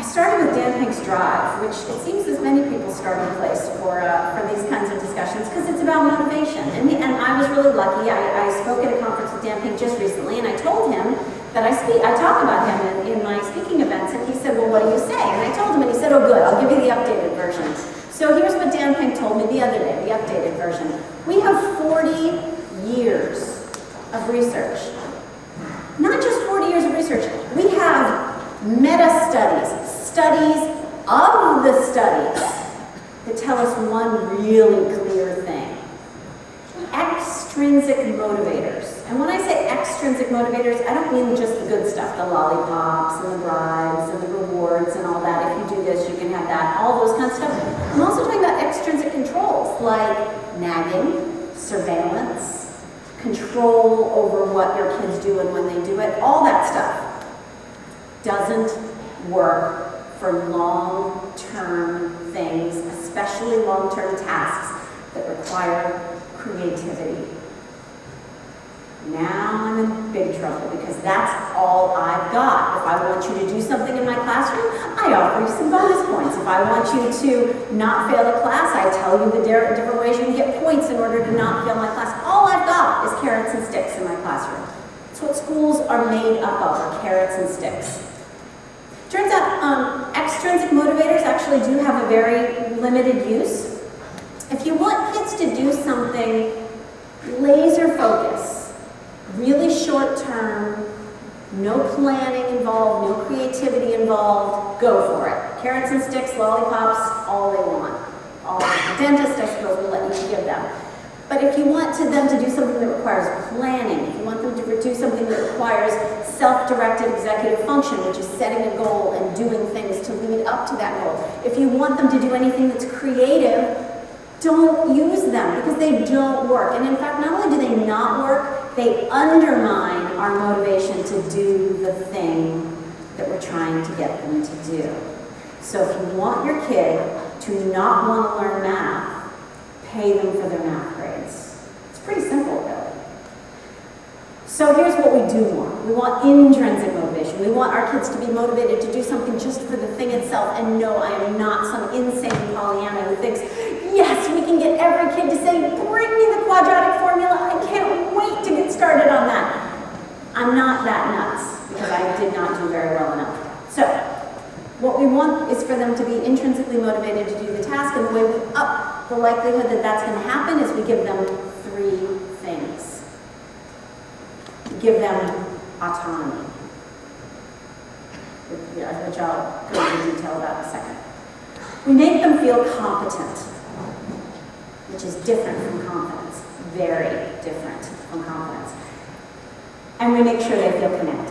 started with Dan Pink's Drive, which it seems as many people start in place for these kinds of discussions, because it's about motivation. And I was really lucky. I spoke at a conference with Dan Pink just recently, and I told him that I talk about him in my speaking events, and he said, well, what do you say? And I told him, and he said, oh, good, I'll give you the updated version. So here's what Dan Pink told me the other day, the updated version. We have 40 years of research. Not just 40 years of research, we have meta-studies, studies of the studies that tell us one really clear thing. Extrinsic motivators. And when I say extrinsic motivators, I don't mean just the good stuff, the lollipops and the bribes and the rewards and all that. If you do this, you can have that, all those kinds of stuff. I'm also talking about extrinsic controls, like nagging, surveillance, control over what your kids do and when they do it, all that stuff doesn't work for long-term things, especially long-term tasks that require creativity. Now I'm in big trouble because that's all I've got. If I want you to do something in my classroom, I offer you some bonus points. If I want you to not fail a class, I tell you the different ways you can get points in order to not fail my class. All I've got is carrots and sticks in my classroom. That's what schools are made up of, are carrots and sticks. Turns out extrinsic motivators actually do have a very limited use. If you want kids to do something laser focus, really short term, no planning involved, no creativity involved, go for it. Carrots and sticks, lollipops, all they want. All the dentist, I suppose, will let you give them. But if you want them to do something that requires planning, if you want them to do something that requires self-directed executive function, which is setting a goal and doing things to lead up to that goal, if you want them to do anything that's creative, don't use them because they don't work. And in fact, not only do they not work, they undermine our motivation to do the thing that we're trying to get them to do. So if you want your kid to not want to learn math, pay them for their math grades. It's pretty simple, really. So here's what we do want. We want intrinsic motivation. We want our kids to be motivated to do something just for the thing itself. And no, I am not some insane Pollyanna who thinks, yes, we can get every kid to say, bring me the quadratic formula. I can't wait to get started on that. I'm not that nuts because I did not do very well enough. So what we want is for them to be intrinsically motivated to do the task, and the way we up the likelihood that that's going to happen is we give them 3 things. We give them autonomy, which I'll go into detail about in a second. We make them feel competent, which is different from confidence, very different from confidence. And we make sure they feel connected.